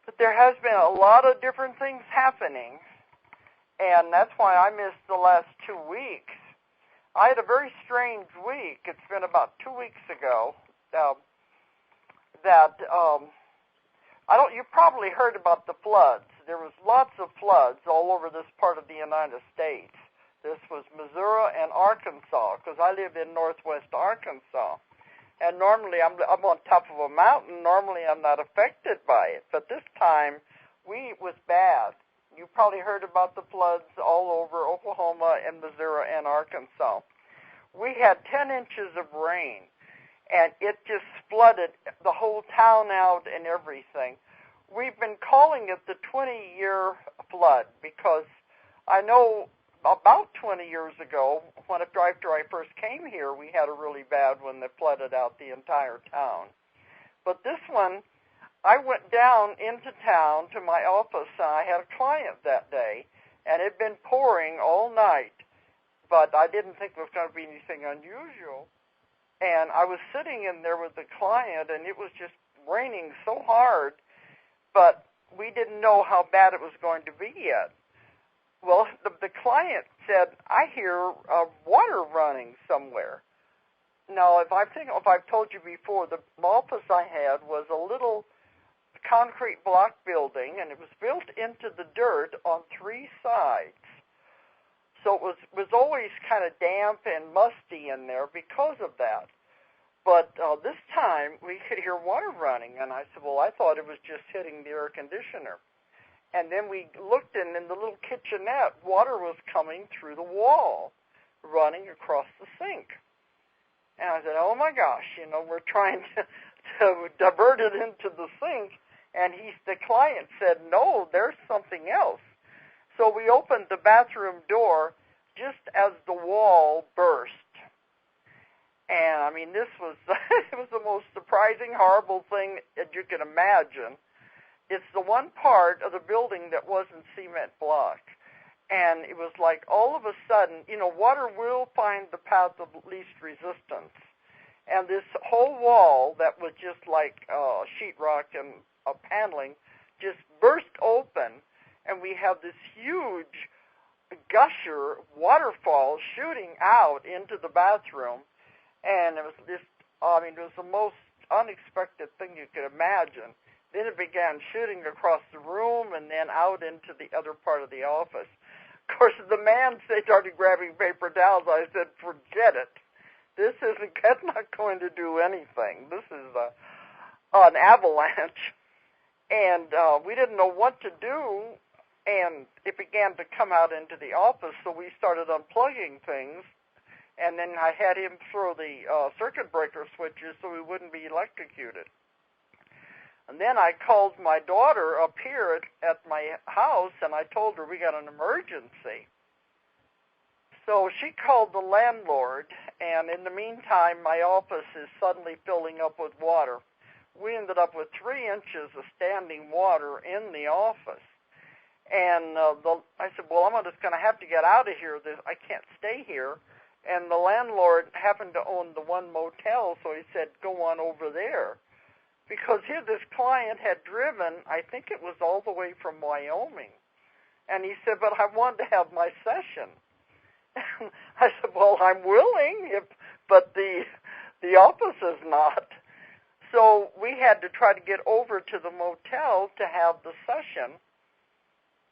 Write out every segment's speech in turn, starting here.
But there has been a lot of different things happening, and that's why I missed the last 2 weeks. I had a very strange week. It's been about 2 weeks ago you probably heard about the floods. There was lots of floods all over this part of the United States. This was Missouri and Arkansas, because I live in northwest Arkansas. And normally I'm on top of a mountain. Normally I'm not affected by it. But this time, it was bad. You probably heard about the floods all over Oklahoma and Missouri and Arkansas. We had 10 inches of rain, and it just flooded the whole town out and everything. We've been calling it the 20-year flood because I know about 20 years ago, after I first came here, we had a really bad one that flooded out the entire town. But this one, I went down into town to my office, and I had a client that day, and it had been pouring all night, but I didn't think there was going to be anything unusual. And I was sitting in there with the client, and it was just raining so hard, but we didn't know how bad it was going to be yet. Well, the client said, I hear water running somewhere. Now, if I've told you before, the office I had was a little concrete block building, and it was built into the dirt on 3 sides. So it was always kind of damp and musty in there because of that. But this time, we could hear water running, and I said, well, I thought it was just hitting the air conditioner. And then we looked in the little kitchenette, water was coming through the wall, running across the sink. And I said, oh, my gosh, we're trying to divert it into the sink. And the client said, no, there's something else. So we opened the bathroom door just as the wall burst. And, I mean, this was it was the most surprising, horrible thing that you can imagine. It's the one part of the building that wasn't cement block. And it was like all of a sudden, water will find the path of least resistance. And this whole wall that was just like sheetrock and paneling just burst open, and we have this huge gusher waterfall shooting out into the bathroom. And it was it was the most unexpected thing you could imagine. Then it began shooting across the room and then out into the other part of the office. Of course, the man started grabbing paper towels. I said, forget it. That's not going to do anything. This is an avalanche. And we didn't know what to do, and it began to come out into the office, so we started unplugging things. And then I had him throw the circuit breaker switches so we wouldn't be electrocuted. And then I called my daughter up here at my house, and I told her we got an emergency. So she called the landlord, and in the meantime, my office is suddenly filling up with water. We ended up with 3 inches of standing water in the office. And I said, well, I'm just going to have to get out of here. I can't stay here. And the landlord happened to own the one motel, so he said, go on over there. Because here this client had driven, I think it was all the way from Wyoming. And he said, but I want to have my session. I said, well, I'm willing, but the office is not. So we had to try to get over to the motel to have the session.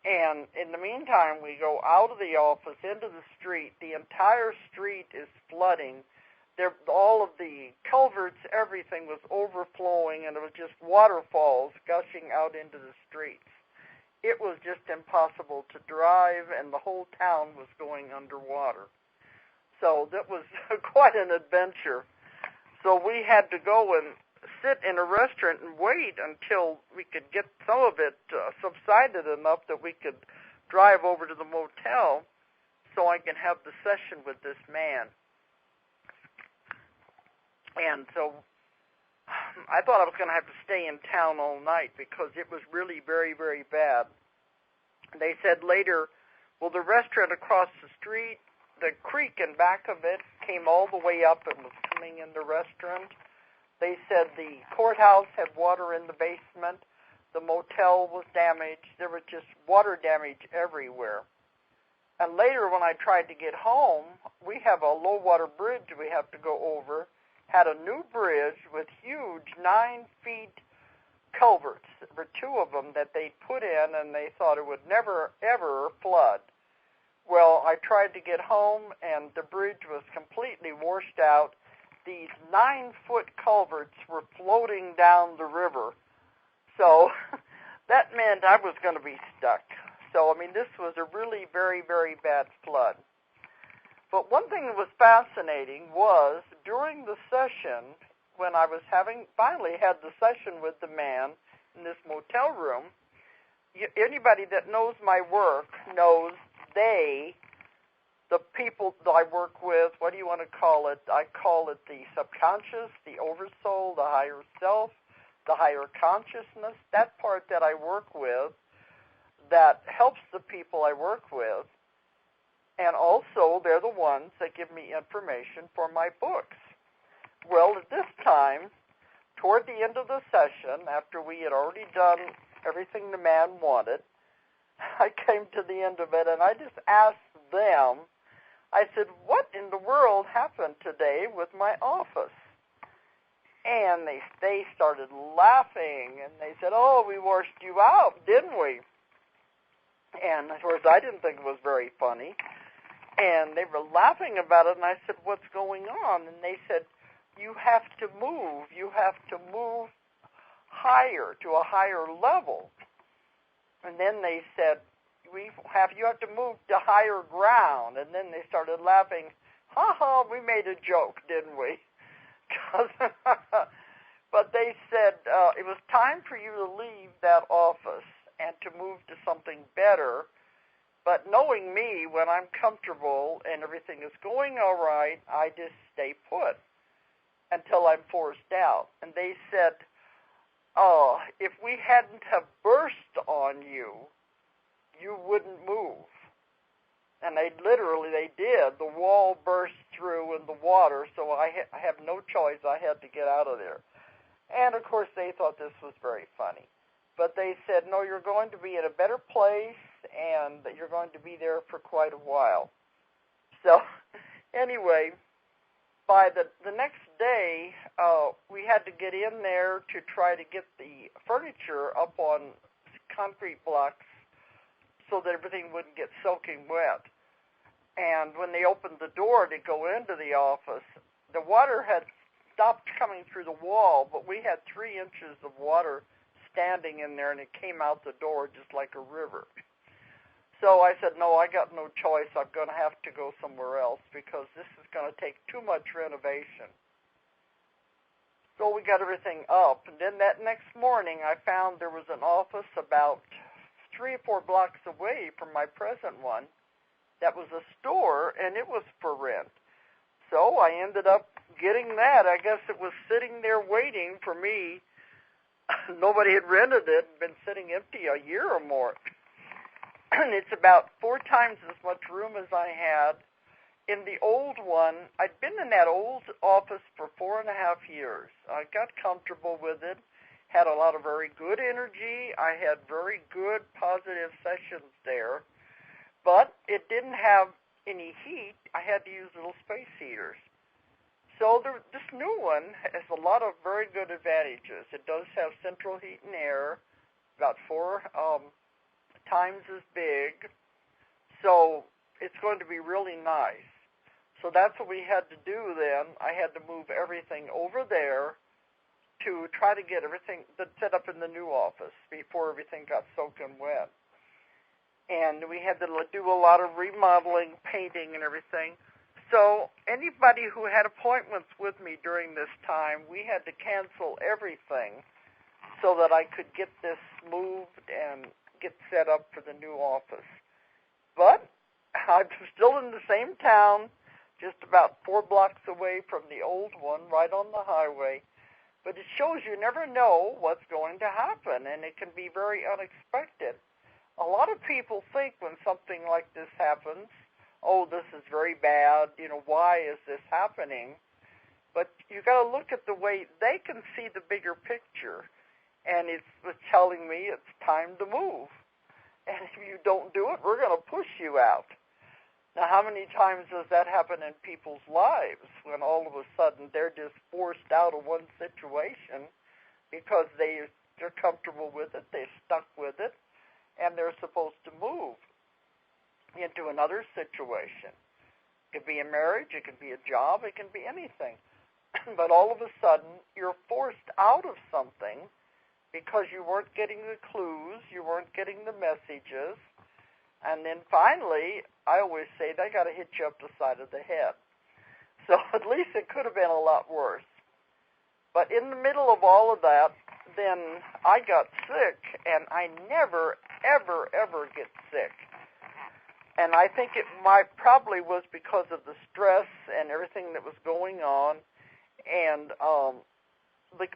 And in the meantime, we go out of the office into the street. The entire street is flooding. All of the culverts, everything was overflowing, and it was just waterfalls gushing out into the streets. It was just impossible to drive, and the whole town was going underwater. So that was quite an adventure. So we had to go and sit in a restaurant and wait until we could get some of it subsided enough that we could drive over to the motel so I can have the session with this man. And so I thought I was going to have to stay in town all night because it was really very, very bad. They said later, well, the restaurant across the street, the creek in back of it came all the way up and was coming in the restaurant. They said the courthouse had water in the basement. The motel was damaged. There was just water damage everywhere. And later when I tried to get home, we have a low-water bridge we have to go over, had a new bridge with huge 9-foot culverts. There were 2 of them that they put in, and they thought it would never, ever flood. Well, I tried to get home, and the bridge was completely washed out. These 9-foot culverts were floating down the river. So that meant I was going to be stuck. So, I mean, this was a really very, very bad flood. But one thing that was fascinating was during the session, when I was finally had the session with the man in this motel room, anybody that knows my work knows the people that I work with, what do you want to call it? I call it the subconscious, the oversoul, the higher self, the higher consciousness, that part that I work with that helps the people I work with. And also, they're the ones that give me information for my books. Well, at this time, toward the end of the session, after we had already done everything the man wanted, I came to the end of it, and I just asked them, I said, what in the world happened today with my office? And they started laughing, and they said, oh, we washed you out, didn't we? And, of course, I didn't think it was very funny. And they were laughing about it, and I said, what's going on? And they said, you have to move. You have to move higher, to a higher level. And then they said, you have to move to higher ground. And then they started laughing. Ha ha, we made a joke, didn't we? But they said it was time for you to leave that office and to move to something better. But knowing me, when I'm comfortable and everything is going all right, I just stay put until I'm forced out. And they said, oh, if we hadn't have burst on you, you wouldn't move. And they did. The wall burst through in the water, so I have no choice. I had to get out of there. And, of course, they thought this was very funny. But they said, no, you're going to be in a better place, and you're going to be there for quite a while. So, anyway, by the next day, we had to get in there to try to get the furniture up on concrete blocks so that everything wouldn't get soaking wet. And when they opened the door to go into the office, the water had stopped coming through the wall, but we had 3 inches of water standing in there, and it came out the door just like a river. So I said, no, I got no choice. I'm going to have to go somewhere else because this is going to take too much renovation. So we got everything up, and then that next morning I found there was an office about 3 or 4 blocks away from my present one that was a store, and it was for rent. So I ended up getting that. I guess it was sitting there waiting for me. Nobody had rented it and been sitting empty a year or more. And it's about 4 times as much room as I had. In the old one, I'd been in that old office for 4.5 years. I got comfortable with it, had a lot of very good energy. I had very good positive sessions there. But it didn't have any heat. I had to use little space heaters. So this new one has a lot of very good advantages. It does have central heat and air, about 4 times as big. So it's going to be really nice. So that's what we had to do then. I had to move everything over there to try to get everything set up in the new office before everything got soaking wet. And we had to do a lot of remodeling, painting, and everything. So anybody who had appointments with me during this time, we had to cancel everything so that I could get this moved and get set up for the new office. But I'm still in the same town, just about 4 blocks away from the old one, right on the highway. But it shows you never know what's going to happen, and it can be very unexpected. A lot of people think when something like this happens, oh, this is very bad, why is this happening? But you got to look at the way they can see the bigger picture. and it was telling me it's time to move. And if you don't do it, we're going to push you out. Now, how many times does that happen in people's lives when all of a sudden they're just forced out of one situation because they're comfortable with it, they're stuck with it, and they're supposed to move into another situation? It could be a marriage, it could be a job, it can be anything. But all of a sudden, you're forced out of something because you weren't getting the clues, you weren't getting the messages, and then finally, I always say, they got to hit you up the side of the head. So at least it could have been a lot worse. But in the middle of all of that, then I got sick, and I never, ever, ever get sick. And I think it probably was because of the stress and everything that was going on. And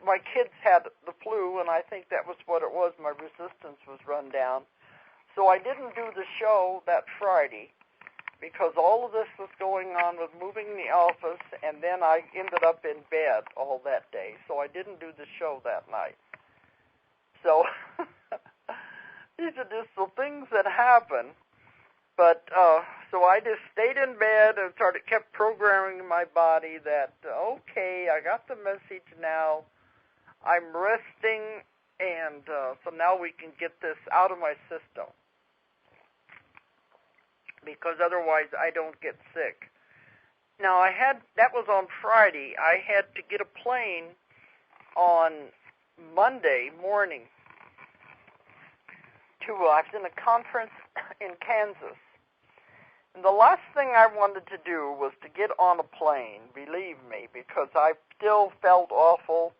my kids had the flu, and I think that was what it was. My resistance was run down. So I didn't do the show that Friday because all of this was going on with moving the office, and then I ended up in bed all that day. So I didn't do the show that night. So these are just the things that happen. But so I just stayed in bed and kept programming my body that, okay, I got the message now. I'm resting, and so now we can get this out of my system, because otherwise I don't get sick. Now, that was on Friday. I had to get a plane on Monday morning I was in a conference in Kansas. And the last thing I wanted to do was to get on a plane, believe me, because I still felt awful,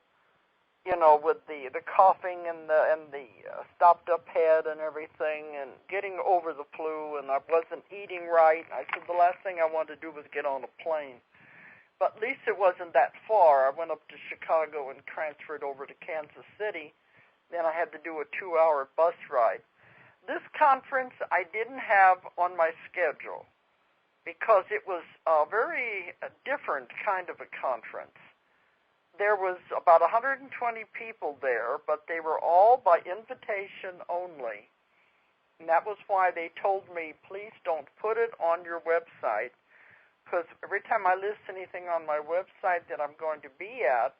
with the coughing and the stopped up head and everything, and getting over the flu, and I wasn't eating right. I said the last thing I wanted to do was get on a plane. But at least it wasn't that far. I went up to Chicago and transferred over to Kansas City. Then I had to do a 2-hour bus ride. This conference I didn't have on my schedule because it was a very different kind of a conference. There was about 120 people there, but they were all by invitation only. And that was why they told me, please don't put it on your website, because every time I list anything on my website that I'm going to be at,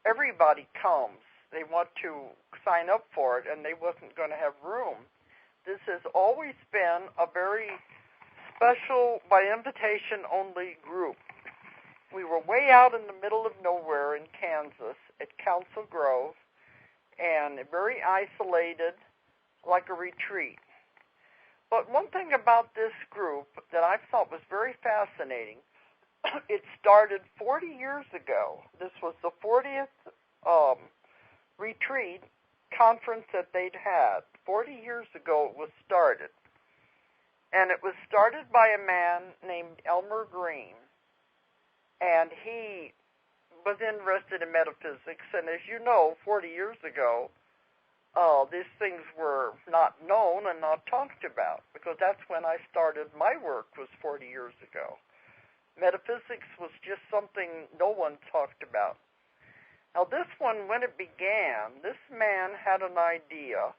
everybody comes. They want to sign up for it, and they wasn't going to have room. This has always been a very special, by invitation-only group. We were way out in the middle of nowhere in Kansas at Council Grove, and very isolated, like a retreat. But one thing about this group that I thought was very fascinating, it started 40 years ago. This was the 40th retreat conference that they'd had. 40 years ago it was started. And it was started by a man named Elmer Green. And he was interested in metaphysics. And as you know, 40 years ago, these things were not known and not talked about, because that's when I started my work, was 40 years ago. Metaphysics was just something no one talked about. Now, this one, when it began, this man had an idea,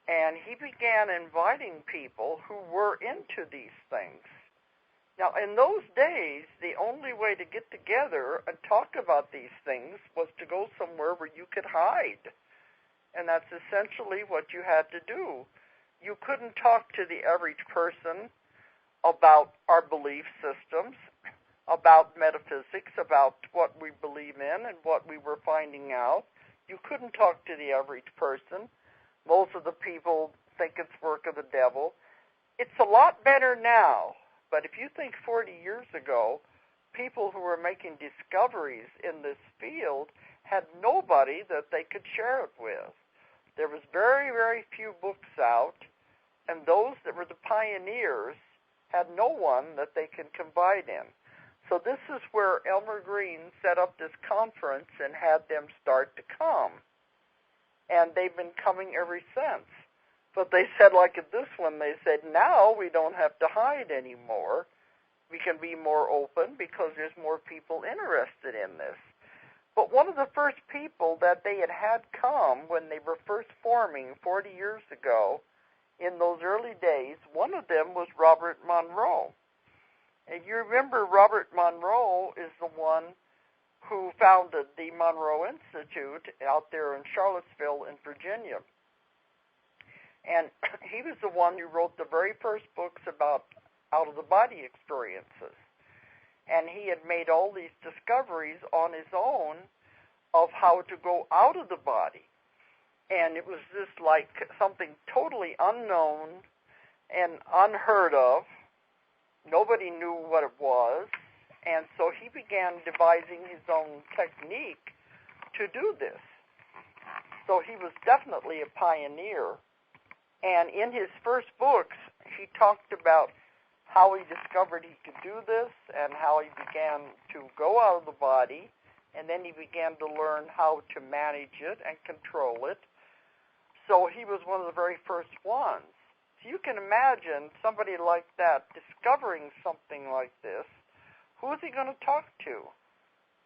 and he began inviting people who were into these things. Now, in those days, the only way to get together and talk about these things was to go somewhere where you could hide. And that's essentially what you had to do. You couldn't talk to the average person about our belief systems, about metaphysics, about what we believe in and what we were finding out. You couldn't talk to the average person. Most of the people think it's work of the devil. It's a lot better now, but if you think 40 years ago, people who were making discoveries in this field had nobody that they could share it with. There was very, very few books out, and those that were the pioneers had no one that they could confide in. So this is where Elmer Green set up this conference and had them start to come. And they've been coming ever since. But they said, like at this one, they said, now we don't have to hide anymore. We can be more open because there's more people interested in this. But one of the first people that they had come when they were first forming 40 years ago, in those early days, one of them was Robert Monroe. And you remember Robert Monroe is the one who founded the Monroe Institute out there in Charlottesville in Virginia. And he was the one who wrote the very first books about out-of-the-body experiences. And he had made all these discoveries on his own of how to go out of the body. And it was just like something totally unknown and unheard of. Nobody knew what it was. And so he began devising his own technique to do this. So he was definitely a pioneer. And in his first books, he talked about how he discovered he could do this and how he began to go out of the body, and then he began to learn how to manage it and control it. So he was one of the very first ones. So you can imagine somebody like that discovering something like this. Who is he going to talk to?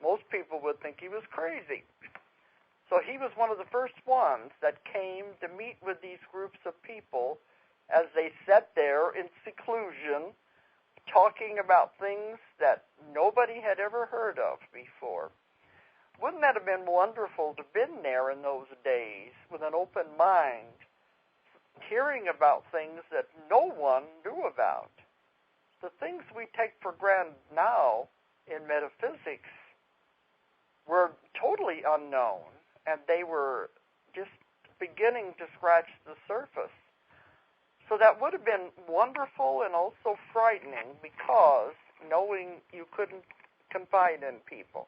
Most people would think he was crazy. So he was one of the first ones that came to meet with these groups of people as they sat there in seclusion, talking about things that nobody had ever heard of before. Wouldn't that have been wonderful to have been there in those days with an open mind, hearing about things that no one knew about? The things we take for granted now in metaphysics were totally unknown, and they were just beginning to scratch the surface. So that would have been wonderful and also frightening, because knowing you couldn't confide in people.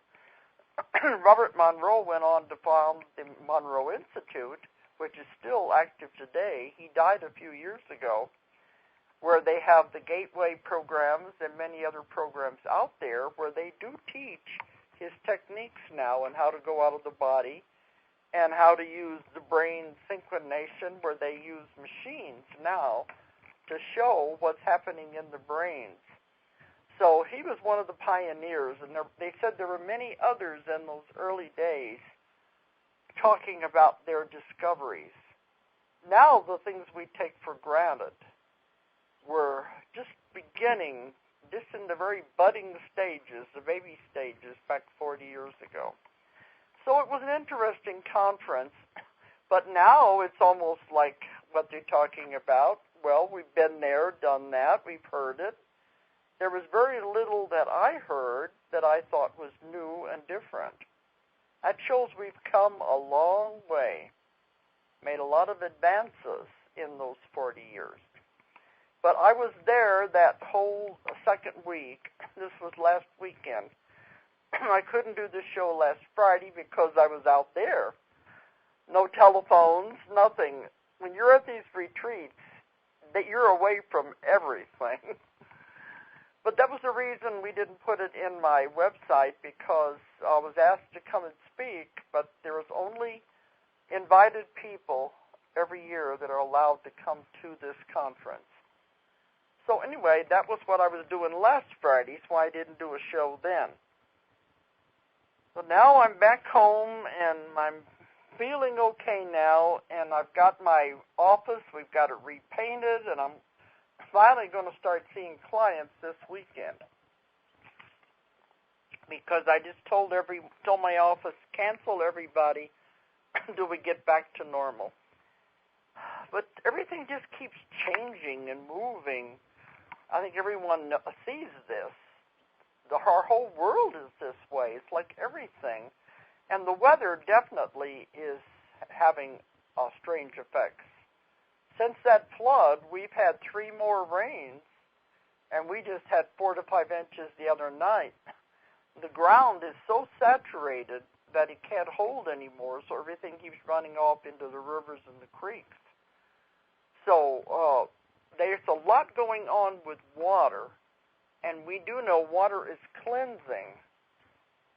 Robert Monroe went on to found the Monroe Institute, which is still active today. He died a few years ago, where they have the Gateway programs and many other programs out there where they do teach his techniques now and how to go out of the body and how to use the brain synchronization, where they use machines now to show what's happening in the brains. So he was one of the pioneers, and they said there were many others in those early days talking about their discoveries. Now the things we take for granted were just beginning, just in the very budding stages, the baby stages back 40 years ago. So it was an interesting conference, but now it's almost like what they're talking about. Well, we've been there, done that, we've heard it. There was very little that I heard that I thought was new and different. That shows we've come a long way, made a lot of advances in those 40 years. But I was there that whole second week. This was last weekend. I couldn't do the show last Friday because I was out there. No telephones, nothing. When you're at these retreats, that you're away from everything. But that was the reason we didn't put it in my website, because I was asked to come and speak, but there was only invited people every year that are allowed to come to this conference. So anyway, that was what I was doing last Friday, so I didn't do a show then. So now I'm back home, and I'm feeling okay now, and I've got my office, we've got it repainted, and I'm finally going to start seeing clients this weekend. Because I just told my office, cancel everybody until we get back to normal. But everything just keeps changing and moving. I think everyone sees this. Our whole world is this way. It's like everything. And the weather definitely is having strange effects. Since that flood, we've had 3 more rains, and we just had 4 to 5 inches the other night. The ground is so saturated that it can't hold anymore, so everything keeps running off into the rivers and the creeks. So there's a lot going on with water, and we do know water is cleansing.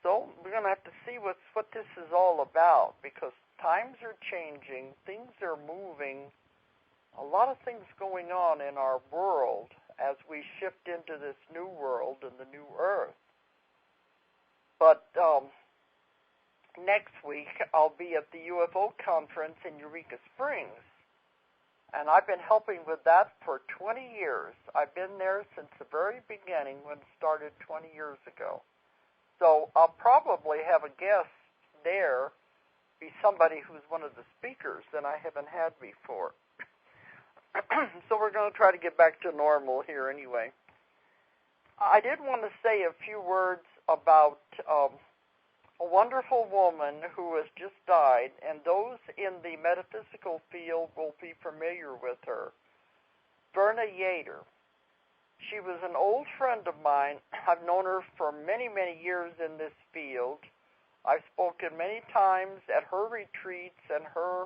So we're going to have to see what this is all about, because times are changing, things are moving, a lot of things going on in our world as we shift into this new world and the new earth. But next week I'll be at the UFO conference in Eureka Springs. And I've been helping with that for 20 years. I've been there since the very beginning when it started 20 years ago. So I'll probably have a guest there be somebody who's one of the speakers that I haven't had before. So we're going to try to get back to normal here anyway. I did want to say a few words about a wonderful woman who has just died, and those in the metaphysical field will be familiar with her. Verna Yater. She was an old friend of mine. I've known her for many, many years in this field. I've spoken many times at her retreats and her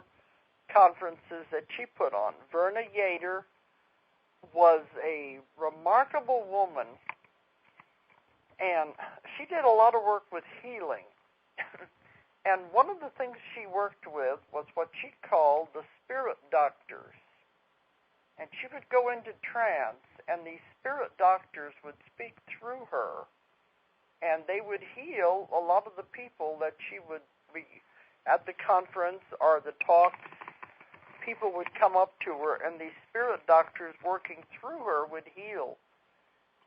conferences that she put on. Verna Yater was a remarkable woman, and she did a lot of work with healing. And one of the things she worked with was what she called the spirit doctors. And she would go into trance, and these spirit doctors would speak through her, and they would heal a lot of the people that she would be at the conference or the talks. People would come up to her, and these spirit doctors working through her would heal.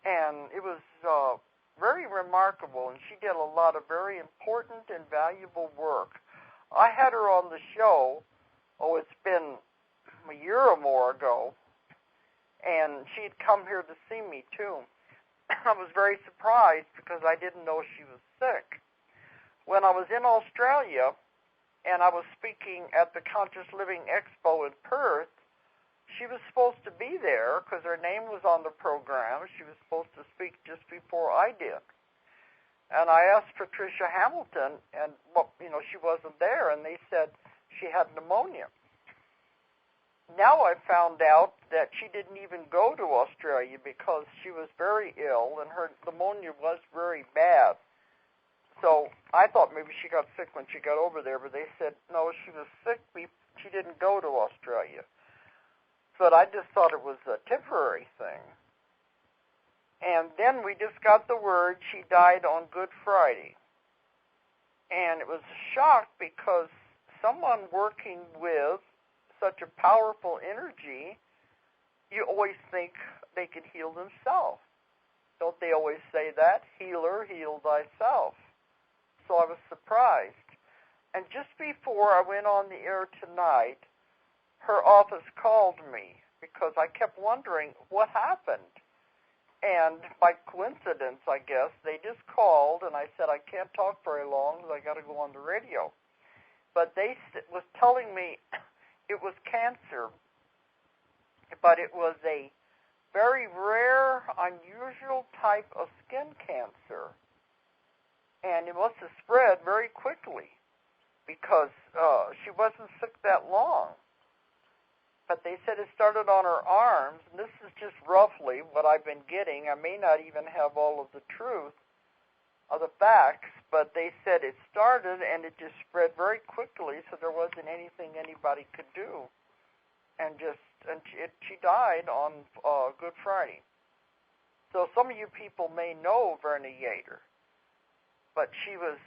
And it was very remarkable, and she did a lot of very important and valuable work. I had her on the show, it's been a year or more ago, and she'd come here to see me too. I was very surprised because I didn't know she was sick. When I was in Australia, and I was speaking at the Conscious Living Expo in Perth, she was supposed to be there because her name was on the program. She was supposed to speak just before I did. And I asked Patricia Hamilton, and she wasn't there, and they said she had pneumonia. Now I found out that she didn't even go to Australia because she was very ill, and her pneumonia was very bad. So I thought maybe she got sick when she got over there, but they said, no, she was sick. She didn't go to Australia. But I just thought it was a temporary thing. And then we just got the word she died on Good Friday. And it was a shock because someone working with such a powerful energy, you always think they could heal themselves. Don't they always say that? Healer, heal thyself. So I was surprised. And just before I went on the air tonight, her office called me because I kept wondering what happened. And by coincidence, I guess, they just called, and I said, I can't talk very long because I got to go on the radio. But they was telling me it was cancer, but it was a very rare, unusual type of skin cancer. And it must have spread very quickly because she wasn't sick that long. But they said it started on her arms, and this is just roughly what I've been getting. I may not even have all of the truth of the facts, but they said it started and it just spread very quickly, so there wasn't anything anybody could do. And she died on Good Friday. So some of you people may know Verna Yater, but she was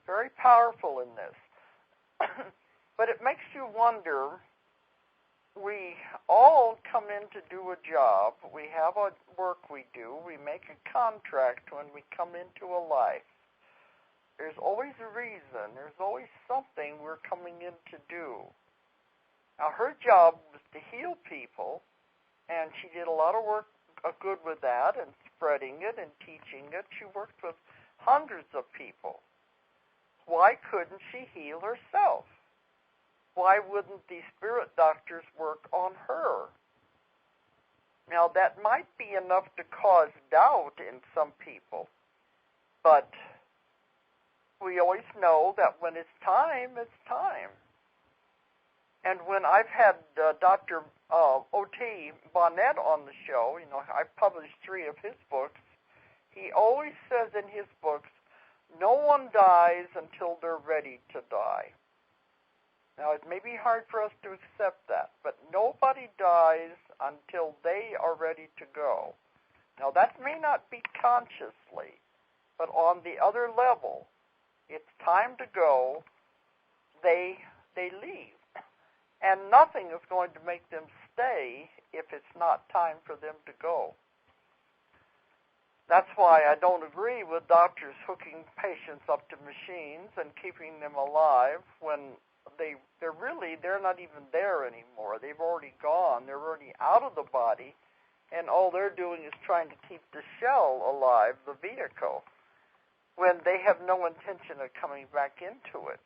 very powerful in this. But it makes you wonder. We all come in to do a job. We have a work we do. We make a contract when we come into a life. There's always a reason. There's always something we're coming in to do. Now, her job was to heal people, and she did a lot of work good with that and spreading it and teaching it. She worked with hundreds of people. Why couldn't she heal herself? Why wouldn't these spirit doctors work on her? Now, that might be enough to cause doubt in some people, but we always know that when it's time, it's time. And when I've had Dr. O.T. Bonnet on the show, I've published 3 of his books, he always says in his books, no one dies until they're ready to die. Now, it may be hard for us to accept that, but nobody dies until they are ready to go. Now, that may not be consciously, but on the other level, it's time to go, they leave. And nothing is going to make them stay if it's not time for them to go. That's why I don't agree with doctors hooking patients up to machines and keeping them alive when they're not even there anymore. They've already gone. They're already out of the body, and all they're doing is trying to keep the shell alive, the vehicle, when they have no intention of coming back into it.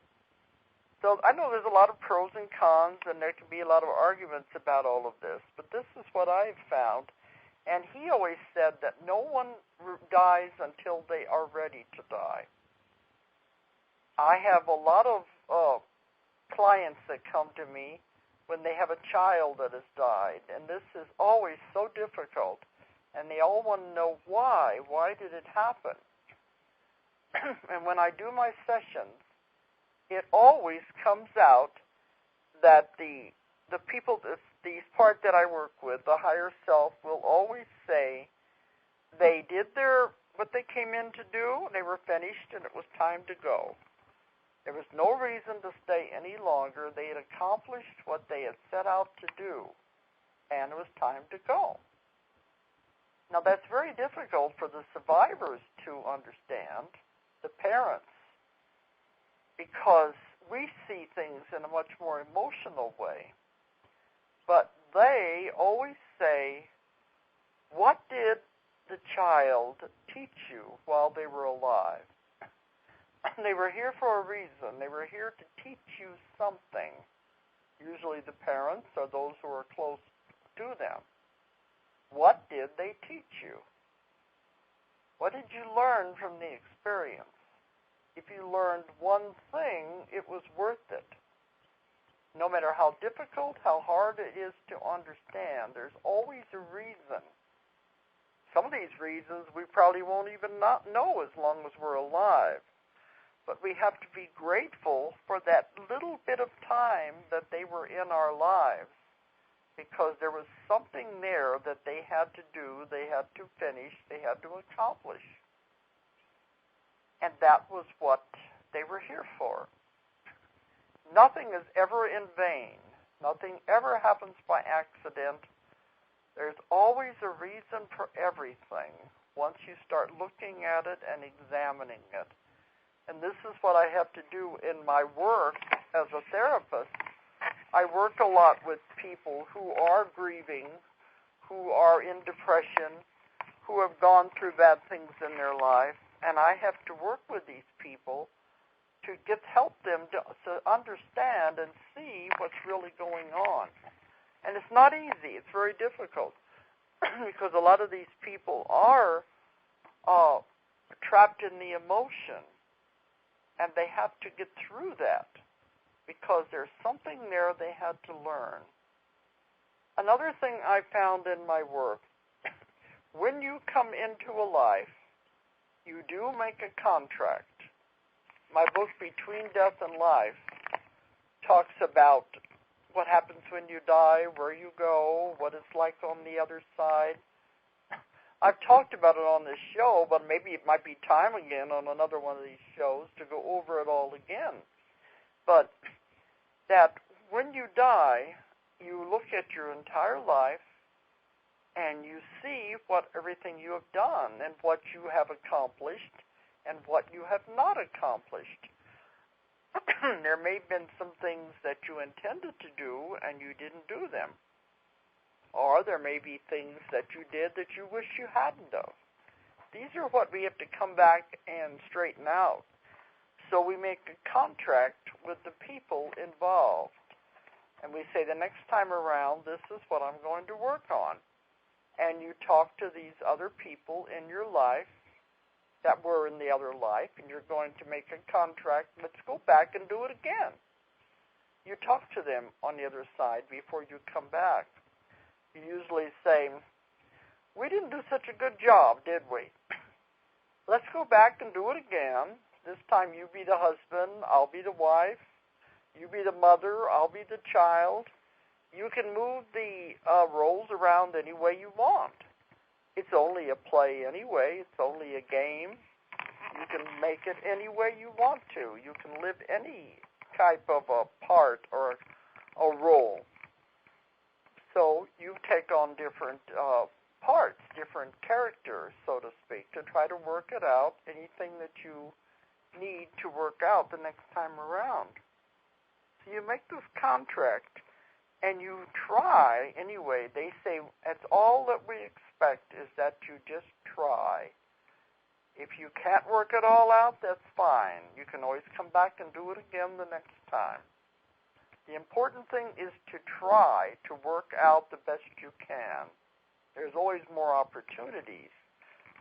So I know there's a lot of pros and cons, and there can be a lot of arguments about all of this, but this is what I've found. And he always said that no one dies until they are ready to die. I have a lot of clients that come to me when they have a child that has died, and this is always so difficult, and they all want to know why. Why did it happen? And when I do my sessions, it always comes out that the people, these part that I work with, the higher self, will always say they did what they came in to do, they were finished, and it was time to go. There was no reason to stay any longer. They had accomplished what they had set out to do, and it was time to go. Now, that's very difficult for the survivors to understand, the parents, because we see things in a much more emotional way. But they always say, what did the child teach you while they were alive? They were here for a reason. They were here to teach you something. Usually the parents or those who are close to them. What did they teach you? What did you learn from the experience? If you learned one thing, it was worth it. No matter how difficult, how hard it is to understand, there's always a reason. Some of these reasons we probably won't even not know as long as we're alive. But we have to be grateful for that little bit of time that they were in our lives, because there was something there that they had to do, they had to finish, they had to accomplish. And that was what they were here for. Nothing is ever in vain. Nothing ever happens by accident. There's always a reason for everything once you start looking at it and examining it. And this is what I have to do in my work as a therapist. I work a lot with people who are grieving, who are in depression, who have gone through bad things in their life, and I have to work with these people to help them to understand and see what's really going on. And it's not easy. It's very difficult because a lot of these people are trapped in the emotion, and they have to get through that because there's something there they had to learn. Another thing I found in my work, when you come into a life, you do make a contract. My book, Between Death and Life, talks about what happens when you die, where you go, what it's like on the other side. I've talked about it on this show, but maybe it might be time again on another one of these shows to go over it all again. But that when you die, you look at your entire life and you see what everything you have done and what you have accomplished and what you have not accomplished. There may have been some things that you intended to do and you didn't do them. Or there may be things that you did that you wish you hadn't of. These are what we have to come back and straighten out. So we make a contract with the people involved. And we say, the next time around, this is what I'm going to work on. And you talk to these other people in your life that were in the other life, and you're going to make a contract. Let's go back and do it again. You talk to them on the other side before you come back. You usually say, we didn't do such a good job, did we? Let's go back and do it again. This time you be the husband, I'll be the wife. You be the mother, I'll be the child. You can move the roles around any way you want. It's only a play anyway. It's only a game. You can make it any way you want to. You can live any type of a part or a role. So you take on different parts, different characters, so to speak, to try to work it out, anything that you need to work out the next time around. So you make this contract, and you try anyway. They say that's all that we expect is that you just try. If you can't work it all out, that's fine. You can always come back and do it again the next time. The important thing is to try to work out the best you can. There's always more opportunities,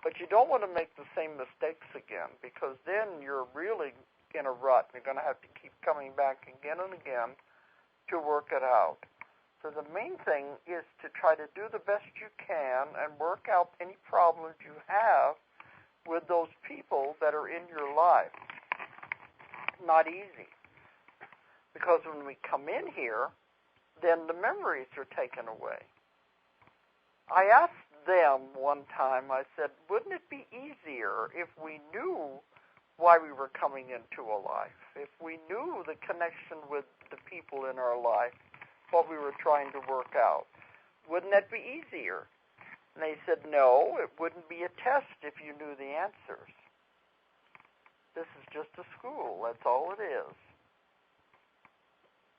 but you don't want to make the same mistakes again, because then you're really in a rut. You're going to have to keep coming back again and again to work it out. So the main thing is to try to do the best you can and work out any problems you have with those people that are in your life. Not easy. Because when we come in here, then the memories are taken away. I asked them one time, I said, wouldn't it be easier if we knew why we were coming into a life? If we knew the connection with the people in our life, what we were trying to work out, wouldn't that be easier? And they said, no, it wouldn't be a test if you knew the answers. This is just a school, that's all it is.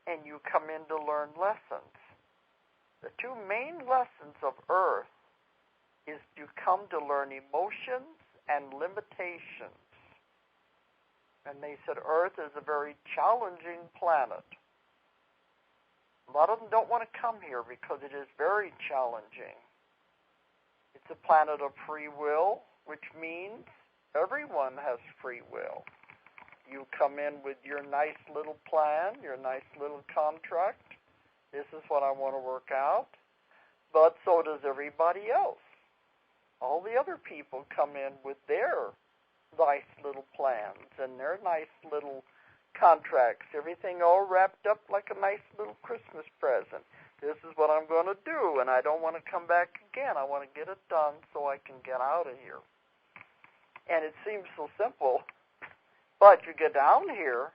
And you come in to learn lessons. The two main lessons of Earth is you come to learn emotions and limitations. And they said Earth is a very challenging planet. A lot of them don't want to come here because it is very challenging. It's a planet of free will, which means everyone has free will. You come in with your nice little plan, your nice little contract. This is what I want to work out. But so does everybody else. All the other people come in with their nice little plans and their nice little contracts. Everything all wrapped up like a nice little Christmas present. This is what I'm going to do, and I don't want to come back again. I want to get it done so I can get out of here. And it seems so simple. But you get down here,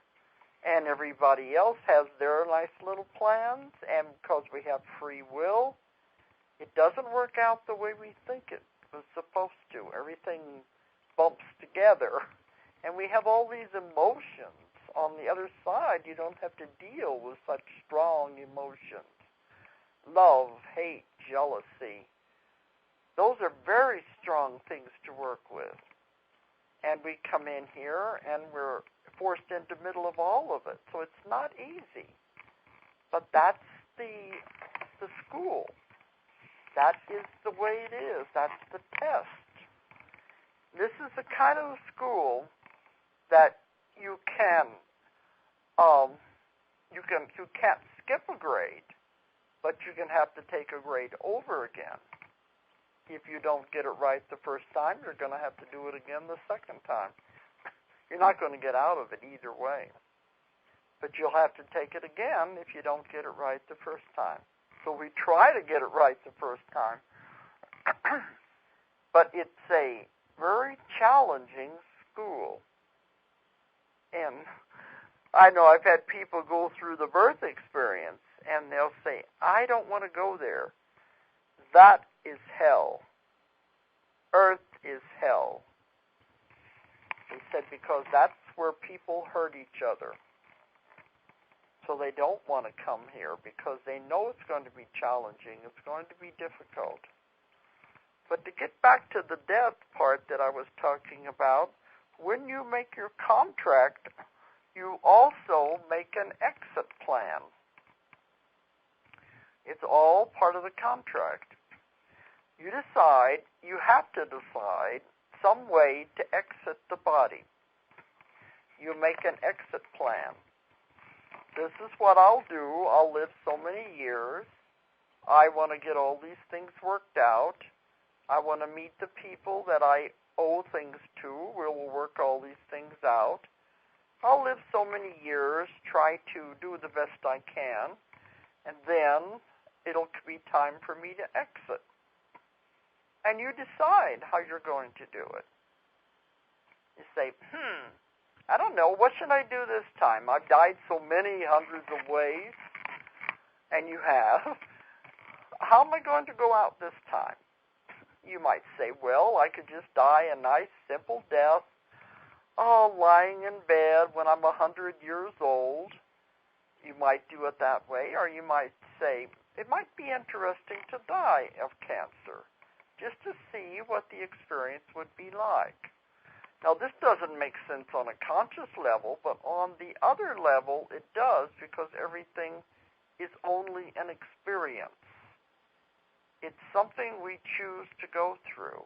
and everybody else has their nice little plans, and because we have free will, it doesn't work out the way we think it was supposed to. Everything bumps together, and we have all these emotions. On the other side, you don't have to deal with such strong emotions. Love, hate, jealousy. Those are very strong things to work with. And we come in here, and we're forced into the middle of all of it. So it's not easy. But that's the school. That is the way it is. That's the test. This is the kind of school that you can't skip a grade, but you can have to take a grade over again. If you don't get it right the first time, you're going to have to do it again the second time. You're not going to get out of it either way. But you'll have to take it again if you don't get it right the first time. So we try to get it right the first time. But it's a very challenging school. And I know I've had people go through the birth experience, and they'll say, I don't want to go there. That is hell. Earth is hell. They said because that's where people hurt each other. So they don't want to come here because they know it's going to be challenging. It's going to be difficult. But to get back to the death part that I was talking about, when you make your contract, you also make an exit plan. It's all part of the contract. You have to decide some way to exit the body. You make an exit plan. This is what I'll do. I'll live so many years. I want to get all these things worked out. I want to meet the people that I owe things to. We'll work all these things out. I'll live so many years, try to do the best I can, and then it'll be time for me to exit. And you decide how you're going to do it. You say, I don't know, what should I do this time? I've died so many hundreds of ways, and you have. How am I going to go out this time? You might say, well, I could just die a nice, simple death, lying in bed when I'm 100 years old. You might do it that way, or you might say, it might be interesting to die of cancer, just to see what the experience would be like. Now, this doesn't make sense on a conscious level, but on the other level, it does, because everything is only an experience. It's something we choose to go through.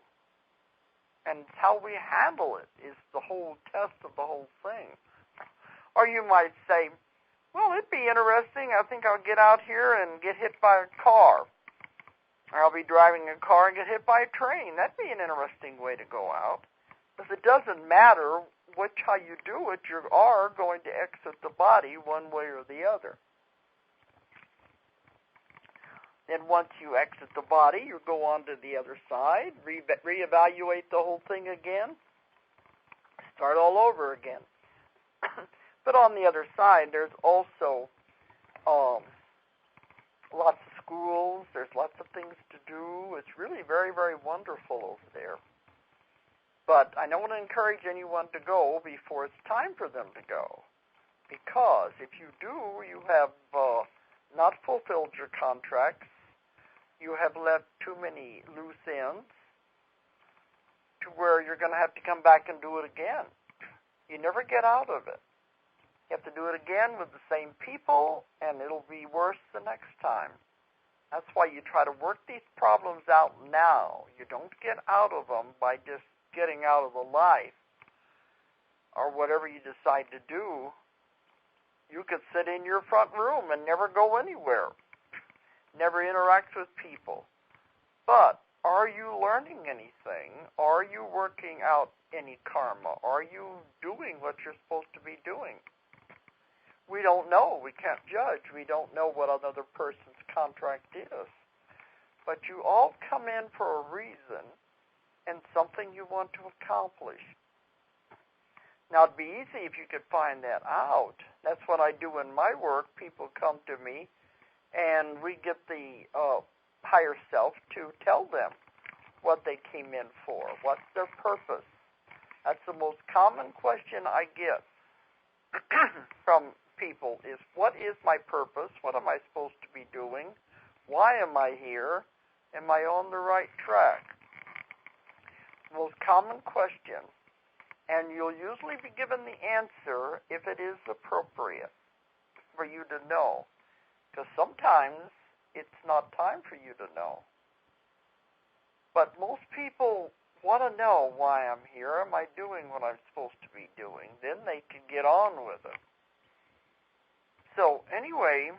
And how we handle it is the whole test of the whole thing. Or you might say, well, it'd be interesting. I think I'll get out here and get hit by a car. Or I'll be driving a car and get hit by a train. That'd be an interesting way to go out. Because it doesn't matter how you do it, you are going to exit the body one way or the other. Then once you exit the body, you go on to the other side, reevaluate the whole thing again, start all over again. But on the other side, there's also lots of schools, there's lots of things to do. It's really very, very wonderful over there. But I don't want to encourage anyone to go before it's time for them to go. Because if you do, you have not fulfilled your contracts. You have left too many loose ends to where you're going to have to come back and do it again. You never get out of it. You have to do it again with the same people, and it'll be worse the next time. That's why you try to work these problems out now. You don't get out of them by just getting out of the life or whatever you decide to do. You could sit in your front room and never go anywhere. Never interact with people. But are you learning anything? Are you working out any karma? Are you doing what you're supposed to be doing? We don't know. We can't judge. We don't know what another person's contract is. But you all come in for a reason and something you want to accomplish. Now, it'd be easy if you could find that out. That's what I do in my work. People come to me, and we get the higher self to tell them what they came in for, what's their purpose. That's the most common question I get from people is, what is my purpose? What am I supposed to be doing? Why am I here? Am I on the right track? Most common question, and you'll usually be given the answer if it is appropriate for you to know, because sometimes it's not time for you to know. But most people want to know why I'm here. Am I doing what I'm supposed to be doing? Then they can get on with it. So anyway,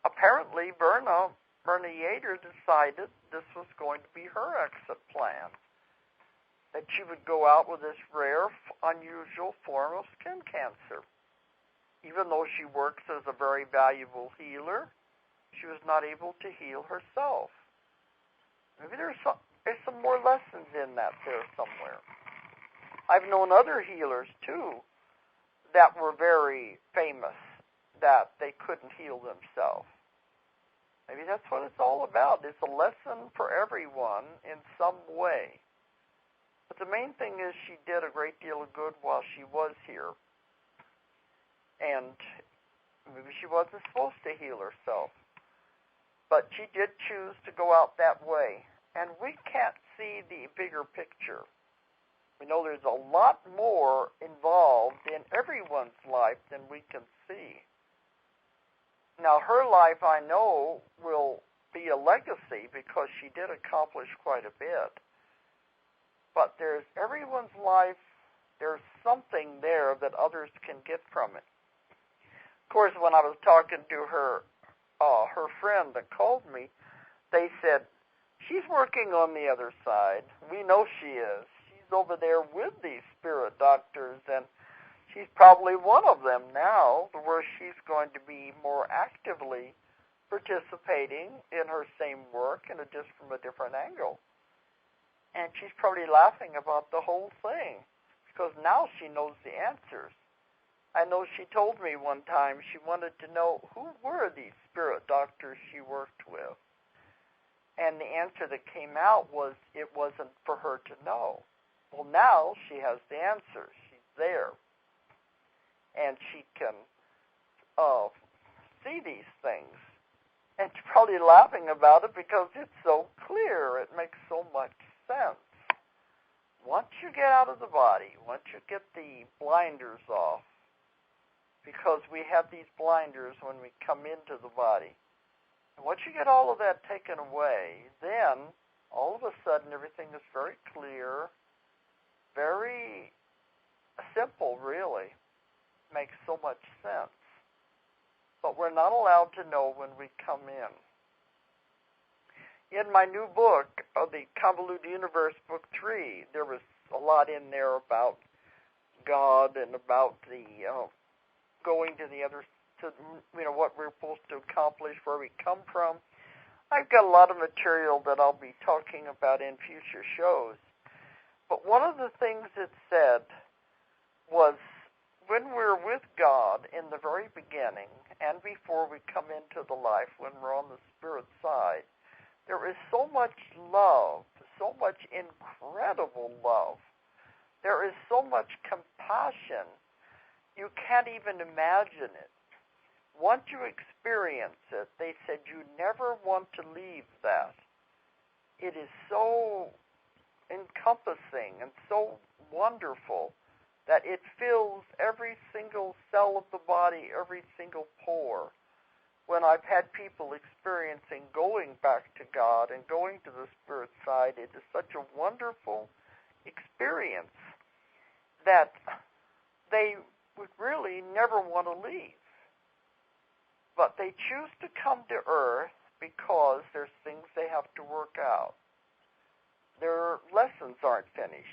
apparently Verna Yater decided this was going to be her exit plan, that she would go out with this rare, unusual form of skin cancer. Even though she works as a very valuable healer, she was not able to heal herself. Maybe there's some more lessons in that there somewhere. I've known other healers, too, that were very famous, that they couldn't heal themselves. Maybe that's what it's all about. It's a lesson for everyone in some way. But the main thing is she did a great deal of good while she was here. And maybe she wasn't supposed to heal herself. But she did choose to go out that way. And we can't see the bigger picture. We know there's a lot more involved in everyone's life than we can see. Now, her life, I know, will be a legacy because she did accomplish quite a bit. But there's everyone's life, there's something there that others can get from it. Of course, when I was talking to her friend that called me, they said, she's working on the other side. We know she is. She's over there with these spirit doctors, and she's probably one of them now, where she's going to be more actively participating in her same work and just from a different angle. And she's probably laughing about the whole thing. because now she knows the answers. I know she told me one time she wanted to know who were these spirit doctors she worked with. And the answer that came out was it wasn't for her to know. Well, now she has the answer. She's there. And she can see these things. And she's probably laughing about it because it's so clear. It makes so much sense. Once you get out of the body, once you get the blinders off, because we have these blinders when we come into the body, and once you get all of that taken away, then all of a sudden everything is very clear, very simple, really. Makes so much sense. But we're not allowed to know when we come in. In my new book, the Convoluted Universe, Book 3, there was a lot in there about God and about the going to the other, to what we're supposed to accomplish, where we come from. I've got a lot of material that I'll be talking about in future shows. But one of the things it said was when we're with God in the very beginning and before we come into the life, when we're on the spirit side, there is so much love, so much incredible love. There is so much compassion. You can't even imagine it. Once you experience it, they said you never want to leave that. It is so encompassing and so wonderful that it fills every single cell of the body, every single pore. When I've had people experiencing going back to God and going to the spirit side, it is such a wonderful experience that they would really never want to leave. But they choose to come to earth because there's things they have to work out. Their lessons aren't finished.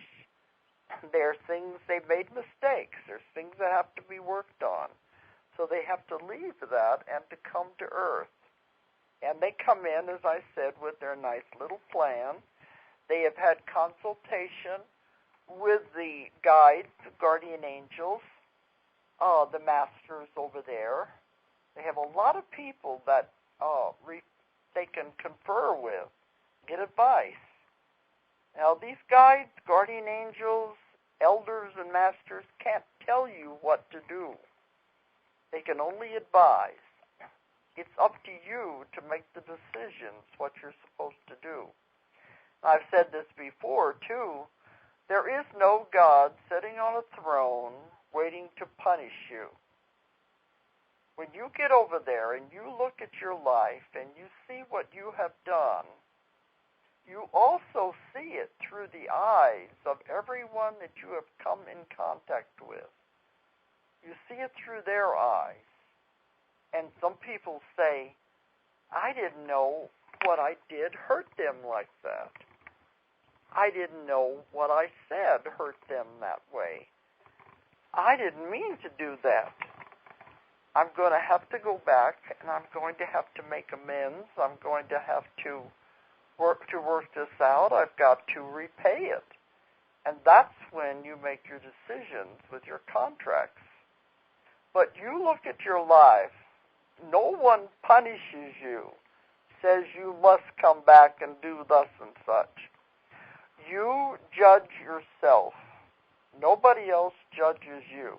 There are things, they've made mistakes. There's things that have to be worked on. So they have to leave that and to come to earth. And they come in, as I said, with their nice little plan. They have had consultation with the guides, the guardian angels, the masters over there. They have a lot of people that they can confer with, get advice. Now, these guides, guardian angels, elders, and masters can't tell you what to do. They can only advise. It's up to you to make the decisions, what you're supposed to do. I've said this before, too. There is no God sitting on a throne waiting to punish you. When you get over there and you look at your life and you see what you have done, you also see it through the eyes of everyone that you have come in contact with. You see it through their eyes. And some people say, I didn't know what I did hurt them like that. I didn't know what I said hurt them that way. I didn't mean to do that. I'm going to have to go back and I'm going to have to make amends. I'm going to have to work this out. I've got to repay it. And that's when you make your decisions with your contracts. But you look at your life, no one punishes you, says you must come back and do thus and such. You judge yourself. Nobody else judges you.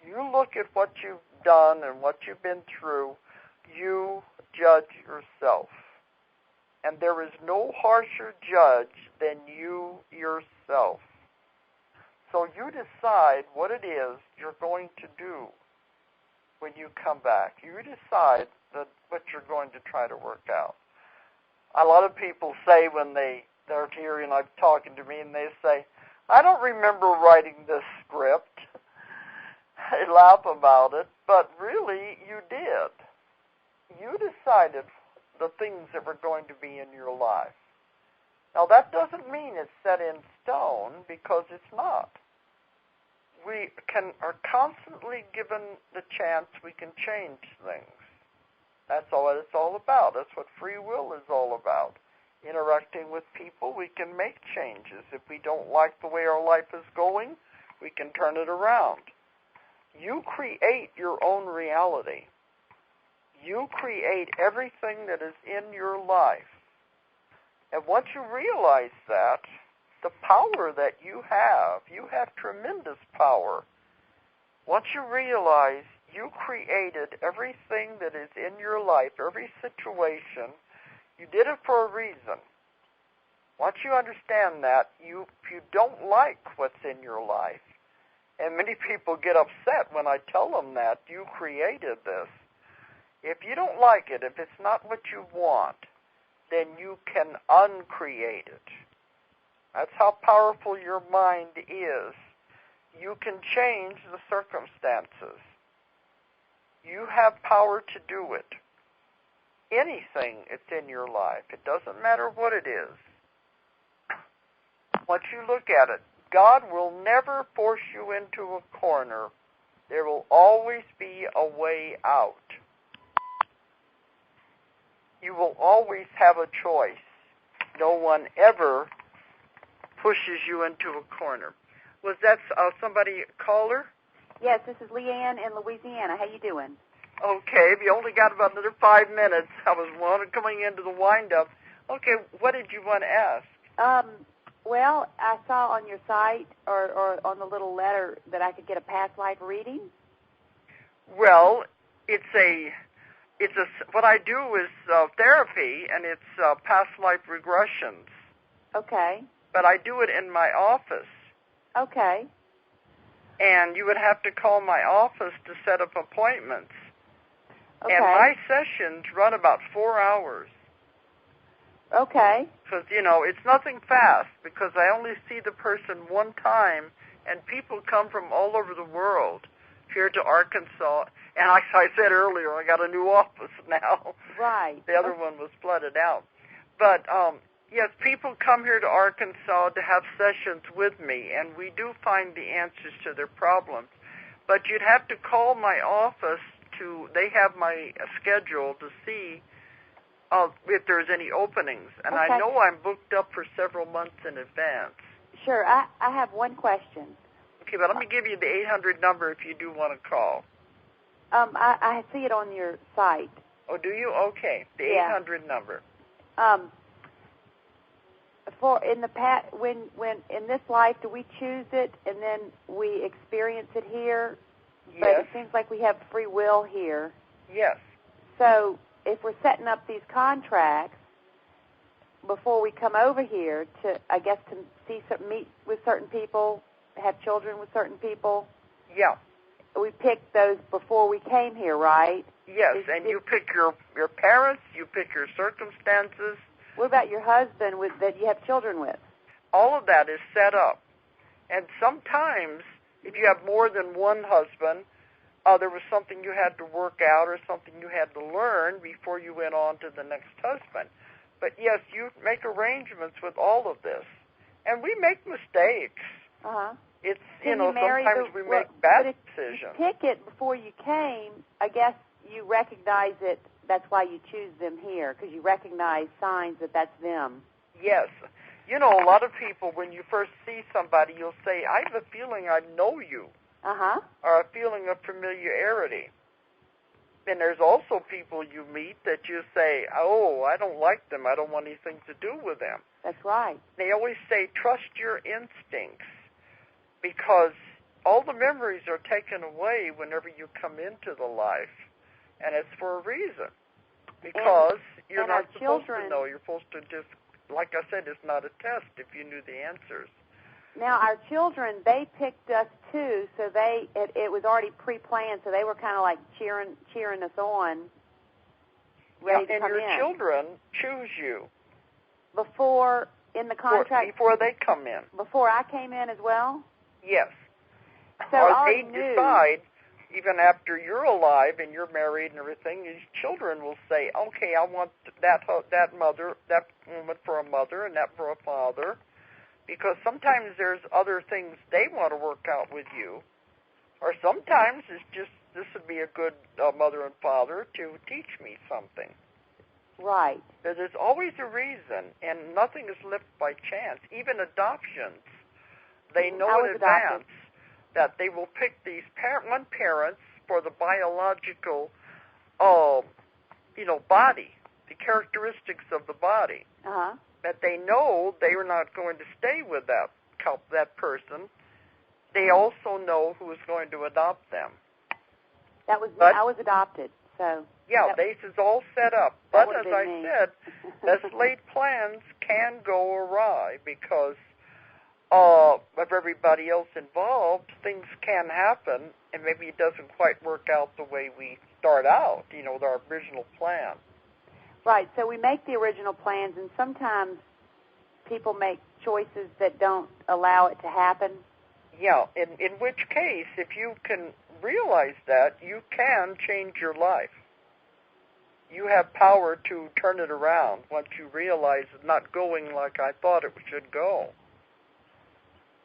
You look at what you've done and what you've been through, you judge yourself. And there is no harsher judge than you yourself. So you decide what it is you're going to do when you come back. You decide what you're going to try to work out. A lot of people say when they're here and I'm talking to me and they say, I don't remember writing this script. They laugh about it, but really you did. You decided the things that were going to be in your life. Now, that doesn't mean it's set in stone, because it's not. We are constantly given the chance we can change things. That's all it's all about. That's what free will is all about. Interacting interacting with people, we can make changes. If we don't like the way our life is going, we can turn it around. You create your own reality. You create everything that is in your life. And once you realize that, the power that you have tremendous power. Once you realize you created everything that is in your life, every situation, you did it for a reason. Once you understand that, if you don't like what's in your life, and many people get upset when I tell them that you created this. If you don't like it, if it's not what you want, then you can uncreate it. That's how powerful your mind is. You can change the circumstances. You have power to do it. Anything that's in your life, it doesn't matter what it is. Once you look at it, God will never force you into a corner. There will always be a way out. You will always have a choice. No one ever pushes you into a corner. Was that somebody caller? Yes, this is Leanne in Louisiana. How you doing? Okay, we only got about another 5 minutes. I was coming into the wind-up. Okay, what did you want to ask? Well, I saw on your site or on the little letter that I could get a past life reading. Well, what I do is therapy, and it's past life regressions. Okay. But I do it in my office. Okay. And you would have to call my office to set up appointments. Okay. And my sessions run about 4 hours. Okay. Because, it's nothing fast, because I only see the person one time, and people come from all over the world here to Arkansas. And like I said earlier, I got a new office now. Right. The other one was flooded out. But, yes, people come here to Arkansas to have sessions with me, and we do find the answers to their problems. But you'd have to call my office they have my schedule to see if there's any openings. And okay. I know I'm booked up for several months in advance. Sure. I have one question. Okay, but let me give you the 800 number if you do want to call. I see it on your site. Oh, do you? Okay, the 800 number. For in the past, when in this life, do we choose it and then we experience it here? Yes. But it seems like we have free will here. Yes. So if we're setting up these contracts before we come over here to meet with certain people, have children with certain people. Yeah. We picked those before we came here, right? Yes, you pick your parents, you pick your circumstances. What about your husband that you have children with? All of that is set up. And sometimes, if you have more than one husband, there was something you had to work out or something you had to learn before you went on to the next husband. But yes, you make arrangements with all of this. And we make mistakes. Uh-huh. It's, sometimes we make bad decisions. If you pick it before you came, I guess you recognize it. That's why you choose them here, because you recognize signs that that's them. Yes. A lot of people, when you first see somebody, you'll say, I have a feeling I know you. Uh-huh. Or a feeling of familiarity. And there's also people you meet that you say, oh, I don't like them. I don't want anything to do with them. That's right. They always say, trust your instincts, because all the memories are taken away whenever you come into the life. And it's for a reason. Because you're not supposed to know. You're supposed to just, like I said, it's not a test if you knew the answers. Now, our children, they picked us too, so it was already pre-planned, so they were kind of like cheering us on, ready to come in. And your children choose you. Before, in the contract? Before they come in. Before I came in as well? Yes. So or they decide, even after you're alive and you're married and everything, these children will say, okay, I want that woman for a mother and that for a father. Because sometimes there's other things they want to work out with you. Or sometimes it's just, this would be a good mother and father to teach me something. Right. There's always a reason, and nothing is left by chance. Even adoptions, they know in advance that they will pick these parents for the biological, body, the characteristics of the body. Uh-huh. That they know they are not going to stay with that person. They also know who is going to adopt them. I was adopted, so. Yeah, this is all set up. But as I said, best laid plans can go awry because of everybody else involved. Things can happen, and maybe it doesn't quite work out the way we start out, with our original plan. Right, so we make the original plans, and sometimes people make choices that don't allow it to happen. Yeah, in which case, if you can realize that, you can change your life. You have power to turn it around once you realize it's not going like I thought it should go.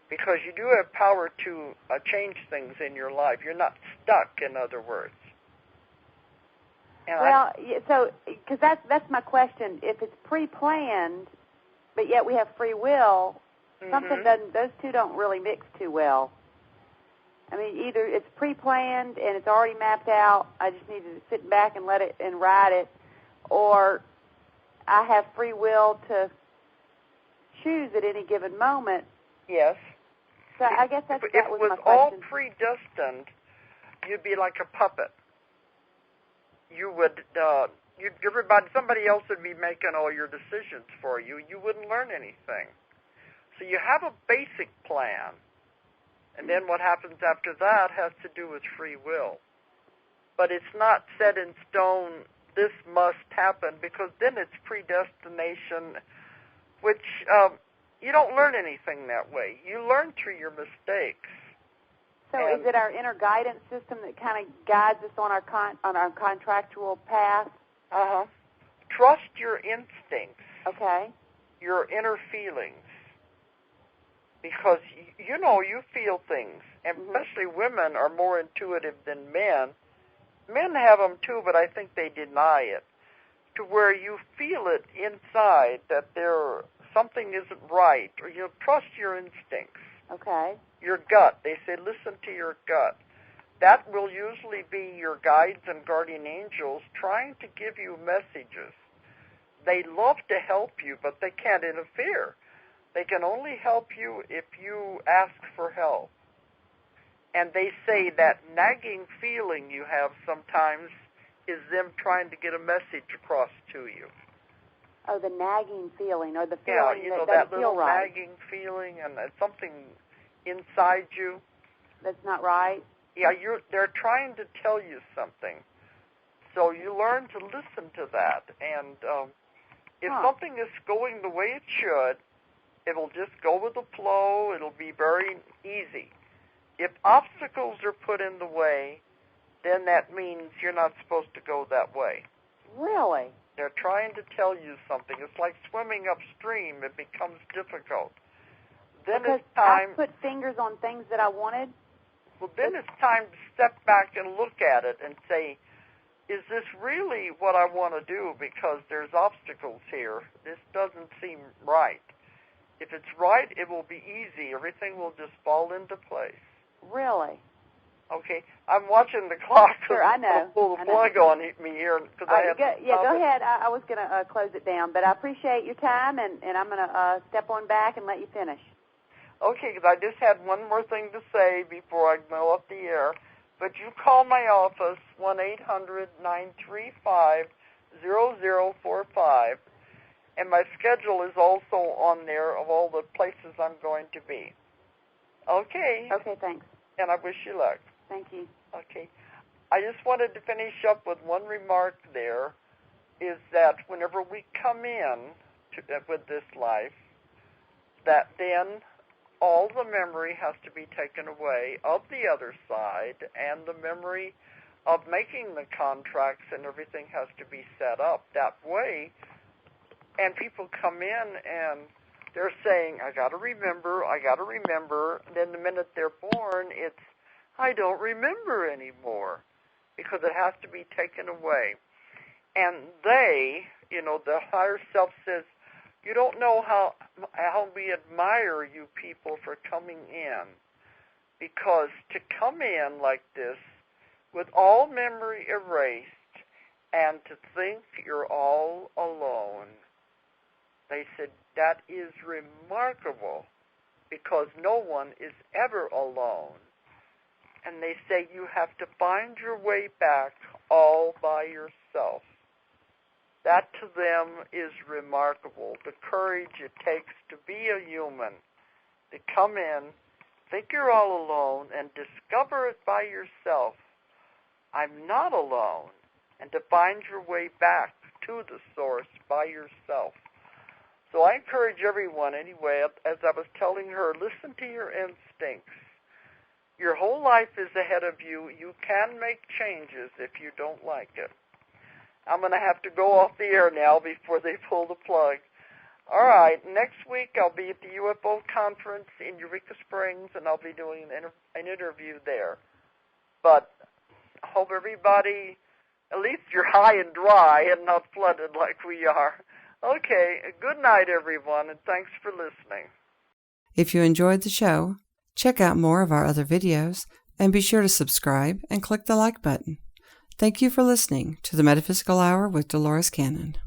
Because you do have power to change things in your life. You're not stuck, in other words. And because that's my question. If it's pre-planned, but yet we have free will, something doesn't. Those two don't really mix too well. I mean, either it's pre-planned and it's already mapped out. I just need to sit back and let it and ride it, or I have free will to choose at any given moment. Yes. So I guess that was my question. If it was all predestined, you'd be like a puppet. You would, somebody else would be making all your decisions for you. You wouldn't learn anything. So you have a basic plan, and then what happens after that has to do with free will. But it's not set in stone, this must happen, because then it's predestination, which you don't learn anything that way. You learn through your mistakes. So is it our inner guidance system that kind of guides us on our contractual path? Uh-huh. Trust your instincts. Okay. Your inner feelings. Because, you feel things. And especially women are more intuitive than men. Men have them too, but I think they deny it. To where you feel it inside that something isn't right. Or you trust your instincts. Okay. Your gut. They say, listen to your gut. That will usually be your guides and guardian angels trying to give you messages. They love to help you, but they can't interfere. They can only help you if you ask for help. And they say that nagging feeling you have sometimes is them trying to get a message across to you. Oh, the nagging feeling, or the feeling that doesn't feel right. nagging feeling, and something inside you that's not right. Yeah, they're trying to tell you something. So you learn to listen to that. And if something is going the way it should, it'll just go with the flow. It'll be very easy. If obstacles are put in the way, then that means you're not supposed to go that way. Really? They're trying to tell you something. It's like swimming upstream. It becomes difficult. Then because it's time. I put fingers on things that I wanted. Well, then it's time to step back and look at it and say, is this really what I want to do? Because there's obstacles here. This doesn't seem right. If it's right, it will be easy. Everything will just fall into place. Really? Okay. I'm watching the clock. Sure, I know. I'll pull the plug on me here. Cause I have go ahead. I was going to close it down, but I appreciate your time, and I'm going to step on back and let you finish. Okay, because I just had one more thing to say before I go off the air. But you call my office, 1-800-935-0045, and my schedule is also on there of all the places I'm going to be. Okay. Okay, thanks. And I wish you luck. Thank you. Okay. I just wanted to finish up with one remark there, is that whenever we come in with this life, that then all the memory has to be taken away of the other side, and the memory of making the contracts and everything has to be set up that way. And people come in and they're saying, I got to remember. And then the minute they're born, it's, I don't remember anymore, because it has to be taken away. And they the higher self says, you don't know how we admire you people for coming in. Because to come in like this, with all memory erased, and to think you're all alone, they said that is remarkable, because no one is ever alone. And they say you have to find your way back all by yourself. That to them is remarkable, the courage it takes to be a human, to come in, think you're all alone, and discover it by yourself. I'm not alone. And to find your way back to the source by yourself. So I encourage everyone, anyway, as I was telling her, listen to your instincts. Your whole life is ahead of you. You can make changes if you don't like it. I'm going to have to go off the air now before they pull the plug. All right, next week I'll be at the UFO conference in Eureka Springs, and I'll be doing an interview there. But I hope everybody, at least you're high and dry and not flooded like we are. Okay, good night, everyone, and thanks for listening. If you enjoyed the show, check out more of our other videos, and be sure to subscribe and click the like button. Thank you for listening to the Metaphysical Hour with Dolores Cannon.